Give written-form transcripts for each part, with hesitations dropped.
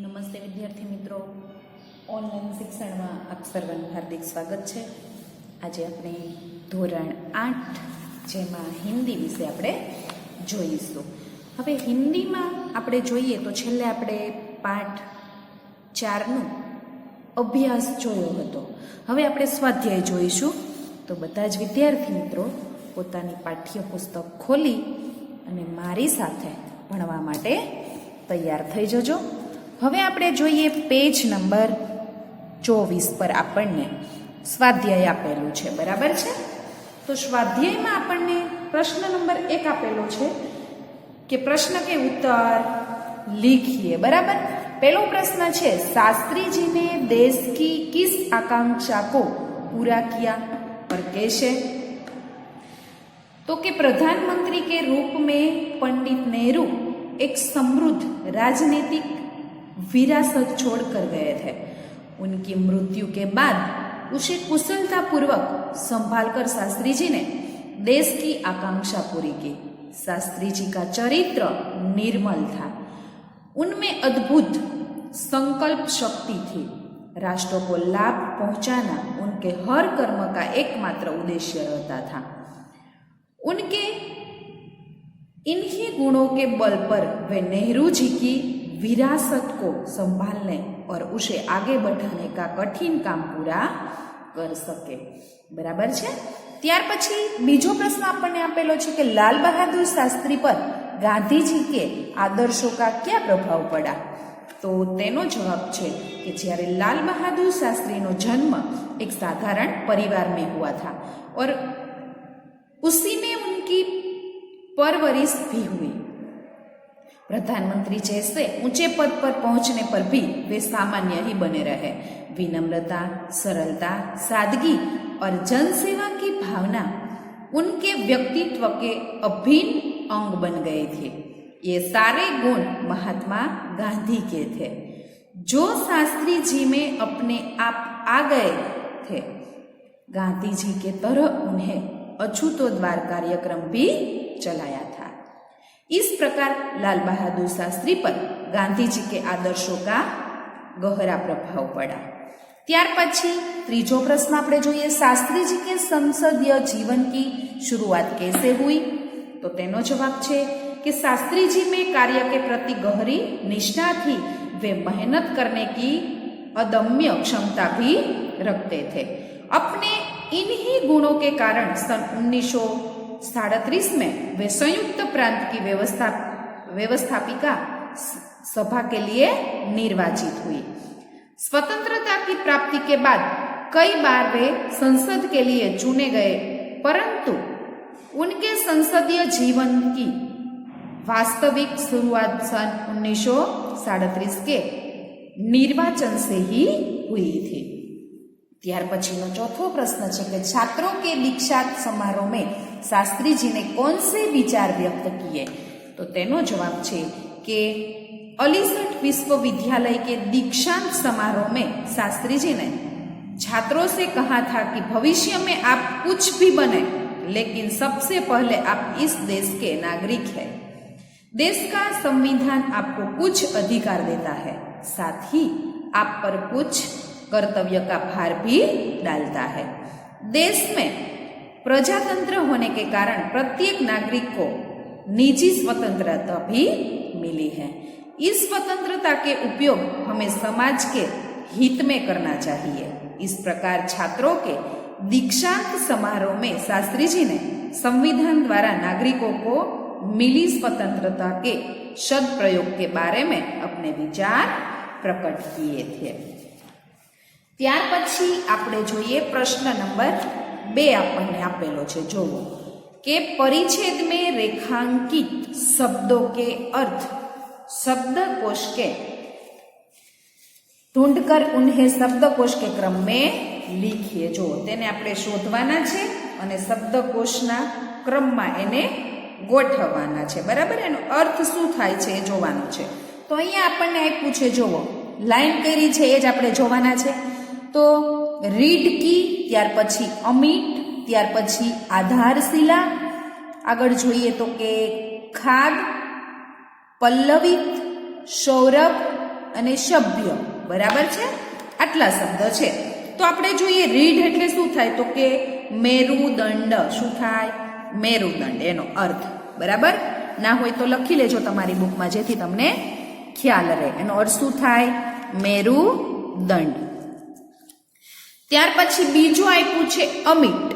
નમસ્તે વિદ્યાર્થી મિત્રો, ઓનલાઈન શિક્ષણમાં આપ સર્વનું હાર્દિક સ્વાગત છે। આજે આપણે ધોરણ 8 જેમાં હિન્દી વિશે આપણે જોઈશું। હવે હિન્દીમાં આપણે જોઈએ તો છેલ્લે આપણે પાઠ 4નો અભ્યાસ જોયો હતો। હવે આપણે સ્વાધ્યાય જોઈશું। તો બધા જ વિદ્યાર્થી મિત્રો પોતાની પાઠ્યપુસ્તક ખોલી અને મારી સાથે ભણવા માટે તૈયાર થઈ જજો। હવે આપણે જોઈએ પેજ નંબર 24 પર આપણને સ્વાધ્યાય આપેલું છે, બરાબર છે। તો સ્વાધ્યાયમાં આપણને પ્રશ્ન નંબર 1 આપેલો છે કે પ્રશ્ન કે ઉત્તર लिखिए, बराबर। पहलो प्रश्न है, शास्त्री जी ने देश की किस आकांक्षा को पूरा किया और कैसे? तो कि प्रधानमंत्री के रूप में पंडित नेहरू एक समृद्ध राजनीतिक विरासत छोड़कर गए थे। उनकी मृत्यु के बाद उसे कुशलता पूर्वक संभालकर शास्त्री जी ने देश की आकांक्षा पूरी की। शास्त्री जी का चरित्र निर्मल था, उनमें अद्भुत संकल्प शक्ति थी। राष्ट्र को लाभ पहुंचाना उनके हर कर्म का एकमात्र उद्देश्य रहता था। उनके इन्हीं गुणों के बल पर वे नेहरू जी की विरासत को संभालने और उसे आगे बढ़ाने का कठिन काम पूरा कर सके, बराबर है। त्यार पछी बीजो प्रश्न आपने आपेलो छे कि लाल बहादुर शास्त्री पर गांधी जी के आदर्शों का क्या प्रभाव पड़ा? तो तेनो जवाब है कि જ્યારે लाल बहादुर शास्त्री नो जन्म एक साधारण परिवार में हुआ था और उसी में उनकी परवरिश भी हुई। प्रधानमंत्री जैसे ऊंचे पद पर पहुंचने पर भी वे सामान्य ही बने रहे। विनम्रता, सरलता, सादगी और जनसेवा की भावना उनके व्यक्तित्व के अभिन्न अंग बन गए थे। ये सारे गुण महात्मा गांधी के थे, जो शास्त्री जी में अपने आप आ गए थे। गांधी जी के तरह उन्हें अछूतोद्वार कार्यक्रम भी चलाया था। इस प्रकार लाल बहादुर शास्त्री पर गांधी जी के आदर्शों का गहरा प्रभाव पड़ा। त्यार पछी त्रीजो प्रश्न आपणे जोईए, शास्त्री जी के संसदीय जीवन की शुरुआत कैसे हुई? तो तेनो जवाब है कि शास्त्री जी में कार्य के प्रति गहरी निष्ठा थी। वे मेहनत करने की अदम्य क्षमता भी रखते थे। अपने इन्हीं गुणों के कारण सन 1937 में वे संयुक्त प्रांत की व्यवस्थापिका सभा के लिए निर्वाचित हुई। स्वतंत्रता की प्राप्ति के बाद कई बार वे संसद के लिए चुने गए, परंतु उनके संसदीय जीवन की वास्तविक शुरुआत सन 1937 के निर्वाचन से ही हुई थी। त्यार पछीनो चौथो प्रश्न है कि छात्रों के दीक्षांत समारोह में शास्त्री जी ने कौन से विचार व्यक्त किए? तो तेनो जवाब है कि अलीगढ़ विश्वविद्यालय के दीक्षांत समारोह में शास्त्री जी ने छात्रों से कहा था कि भविष्य में आप कुछ भी बने, लेकिन सबसे पहले आप इस देश के नागरिक हैं। देश का संविधान आपको कुछ अधिकार देता है, साथ ही आप पर कुछ कर्तव्य का भार भी डालता है। देश में प्रजातंत्र होने के कारण प्रत्येक नागरिक को निजी स्वतंत्रता भी मिली है। इस स्वतंत्रता के उपयोग हमें समाज के हित में करना चाहिए। इस प्रकार छात्रों के दीक्षांत समारोह में शास्त्री जी ने संविधान द्वारा नागरिकों को मिली स्वतंत्रता के सदप्रयोग के बारे में अपने विचार प्रकट किए थे। त्यार पछी आपणे जोईए प्रश्न नंबर 2 आपने आपेलो छे, जोवो के परिच्छेद में रेखांकित शब्दों के अर्थ शब्दकोश के ढूंढकर उन्हें शब्दकोश के क्रम में लिखिए। जो तेने आपणे शोधवाना छे अने शब्दकोशना क्रममां एने गोठववाना छे, बराबर। एनो अर्थ शुं थाय छे ए जोवानुं छे। तो अहींया आपणे आप्युं छे, जोवो लाइन करी छे ए ज आपणे जोवाना छे। तो रीड की, त्यार पछी अमिट, त्यार पछी आधारशिला, आगळ जोईए तो के खाद, पल्लवित, सौरभ અને સભ્ય, બરાબર છે? આટલા શબ્દ છે. તો આપણે જોઈએ રીઢ એટલે શું થાય, તો કે મેરુદંડ. શું થાય? મેરુદંડ, એનો અર્થ. બરાબર? ના હોય તો લખી લેજો તમારી બુકમાં, જેથી તમને ખ્યાલ રહે. એનો અર્થ શું થાય? મેરુદંડ. ત્યાર પછી બીજું આપ્યું છે અમિટ.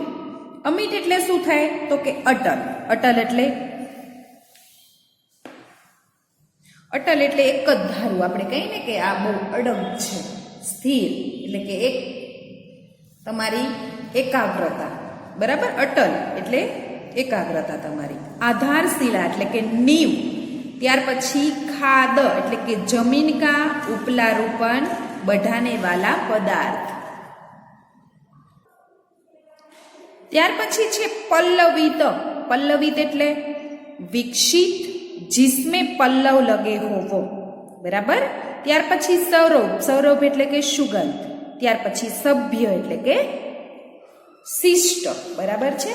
અમિટ એટલે શું થાય, તો કે અટલ. અટલ એટલે એક જ ધારું, આપણે કહીએ ને કે આ બહુ અડગ છે, સ્થિર, એટલે કે એક તમારી એકાગ્રતા. બરાબર? અટલ એટલે એકાગ્રતા તમારી. આધારશિલા એટલે કે નીવ. ત્યાર પછી ખાદ એટલે કે જમીન કા ઉપલા રૂપન बढ़ाने वाला पदार्थ. ત્યાર પછી છે પલ્લવિત. પલ્લવિત એટલે વિકસિત, जिसमें पल्लव लगे हो वो. बराबर? ત્યાર પછી સૌરભ. સૌરભ એટલે કે સુગંધ. ત્યાર પછી સભ્ય એટલે કે શિષ્ટ. બરાબર છે?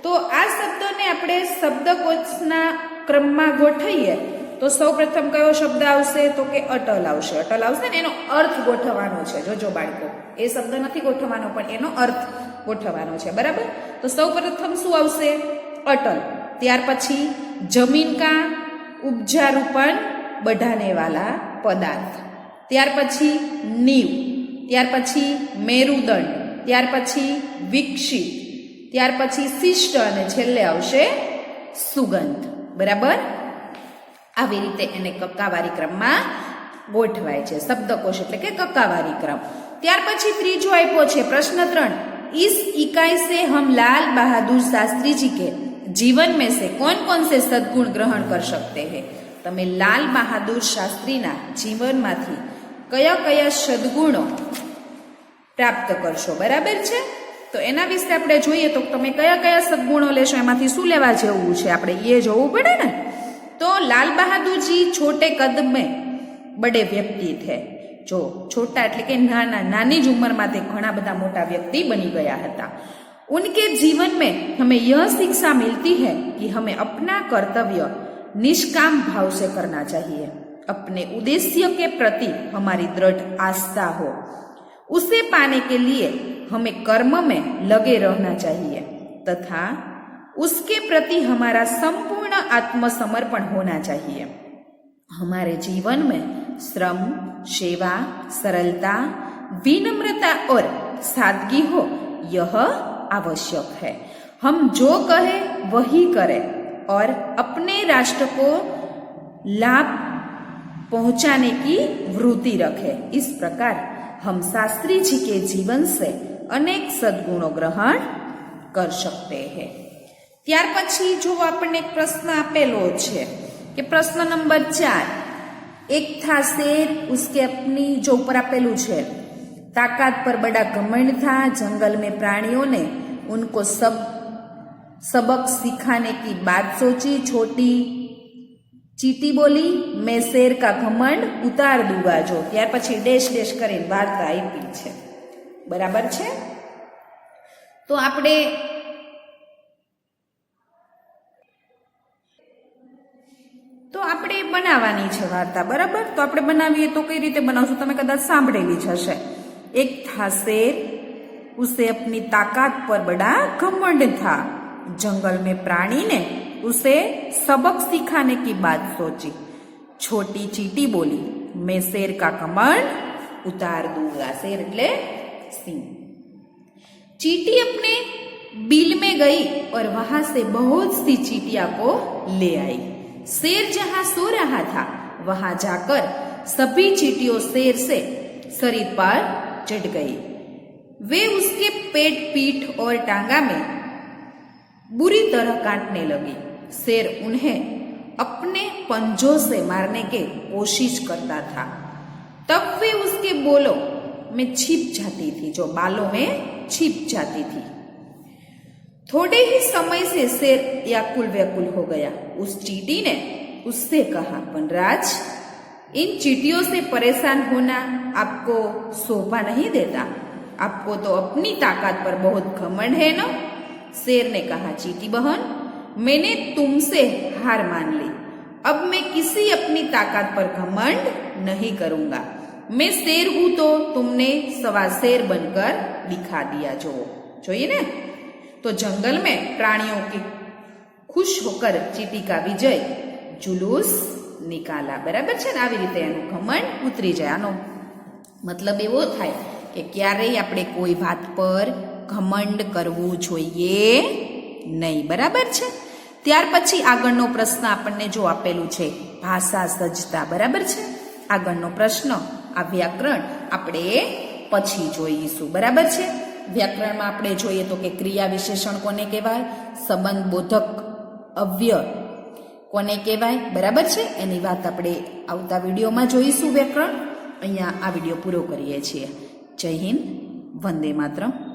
તો આ શબ્દોને આપણે શબ્દકોશના ક્રમમાં ગોઠવીએ તો સૌ પ્રથમ કયો શબ્દ આવશે, તો કે અટલ આવશે. અટલ આવશે ને એનો અર્થ ગોઠવવાનો છે. જોજો બાળકો, એ શબ્દ નથી ગોઠવવાનો, પણ એનો અર્થ ગોઠવવાનો છે. બરાબર? તો સૌ પ્રથમ શું આવશે? અટલ. ત્યાર પછી જમીન કા ઉપજારૂપન बढ़ाने वाला पदार्थ. ત્યાર પછી નીવ. ત્યાર પછી મેરુદંડ. ત્યાર પછી વિકસિત. ત્યાર પછી શિષ્ટ અને છેલ્લે આવશે સુગંધ. બરાબર? આવી રીતે એને કક્કાવારી ક્રમમાં ગોઠવાય છે. શબ્દકોશ એટલે કે કક્કાવારી ક્રમ. ત્યાર પછી ત્રીજો આપ્યો છે પ્રશ્ન 3. इस इकाई से हम लाल बहादुर शास्त्री जी के जीवन में से कौन कौन से सद्गुण ग्रहण कर सकते हैं. તમે લાલ બહાદુર શાસ્ત્રીના જીવનમાંથી કયા કયા સદગુણો પ્રાપ્ત કરશો. બરાબર છે? તો એના વિશે આપણે જોઈએ તો તમે કયા કયા સદગુણો લેશો, એમાંથી શું લેવા જેવું છે, આપણે એ જોવું પડે ને. તો લાલ બહાદુર જી છોટે કદ में बड़े व्यक्ति थे. જો છોટા એટલે કે નાની જ ઉંમરમાં તે ઘણા બધા મોટા વ્યક્તિ બની ગયા હતા. उनके जीवन में हमें यह शिक्षा मिलती है कि हमें अपना कर्तव्य निष्काम भाव से करना चाहिए. अपने उद्देश्य के प्रति हमारी दृढ़ आस्था हो. उसे पाने के लिए हमें कर्म में लगे रहना चाहिए तथा उसके प्रति हमारा संपूर्ण आत्मसमर्पण होना चाहिए. हमारे जीवन में श्रम, सेवा, सरलता, विनम्रता और सादगी हो, यह आवश्यक है. हम जो कहे वही करें और अपने राष्ट्र को लाभ पहुंचाने की वृत्ति रखें. इस प्रकार हम शास्त्री जी के जीवन से अनेक सद्गुणों ग्रहण कर सकते हैं. ત્યાર પછી જો આપણને પ્રશ્ન આપેલો છે કે પ્રશ્ન નંબર 4, एक था शेर उसके अपनी, जो ऊपर आपेलू है, ताकत पर बड़ा घमंड था, जंगल में प्राणियों ने उनको सबक सिखाने की बात सोची, छोटी चीटी बोली, मैं शेर का घमंड उतार दूंगा जो. ત્યાર પછી ડેશ ડેશ કરીને વાર્તા આપી છે. બરાબર છે? તો આપણે બનાવવાની છે વાર્તા. બરાબર? તો આપણે બનાવીએ તો કઈ રીતે બનાવશું, તમે કદાચ સાંભળેલી જ હશે. एक था शेर उसे अपनी ताकत पर बड़ा घमंड था, जंगल में प्राणी ने उसे सबक सिखाने की बात सोची, छोटी चीटी बोली, मैं शेर का घमंड उतार दूंगा. शेर એટલે सिंह. चीटी अपने बिल में गई और वहां से बहुत सी चीटियां को ले आई. शेर जहां सो रहा था वहां जाकर सभी चीटियों शेर से शरीर पर चढ़ गई. वे उसके पेट, पीठ और टांगा में बुरी तरह काटने लगी. शेर उन्हें अपने पंजों से मारने की कोशिश करता था. तब वे उसके बोलों में छिप जाती थी, जो बालों में छिप जाती थी. थोड़े ही समय से शेर व्याकुल व्याकुल हो गया. उस चींटी ने उससे कहा, वनराज, इन चींटियों से परेशान होना आपको शोभा नहीं देता. आपको तो अपनी ताकत पर बहुत घमंड है ना. शेर ने कहा, चींटी बहन, मैंने तुमसे हार मान ली. अब मैं किसी अपनी ताकत पर घमंड नहीं करूंगा। मैं शेर हूं तो तुमने सवा शेर बनकर दिखा दिया। जो જોઈએ ને तो जंगल में प्राणियों की खुश होकर चींटी का विजय जुलूस निकाला। बराबर है ने? આવી રીતે એનું ઘમંડ ઉતરી જાય। આનો મતલબ એવો થાય કે ક્યારેય આપણે કોઈ વાત પર ઘમંડ કરવું જોઈએ નહીં। બરાબર છે। ત્યાર પછી આગળનો પ્રશ્ન આપણને જો આપેલું છે ભાષા સજ્જતા। બરાબર છે। આગળનો પ્રશ્ન આ વ્યાકરણ આપણે પછી જોઈશું। બરાબર છે। વ્યાકરણમાં આપણે જોઈએ તો કે ક્રિયા વિશેષણ કોને કહેવાય, સંબંધ બોધક અવ્યય કોને કહેવાય। બરાબર છે। એની વાત આપણે આવતા વિડીયોમાં જોઈશું વ્યાકરણ। અહીંયા આ વિડીયો પૂરો કરીએ છીએ। જય હિન્દ, વંદે માતરમ।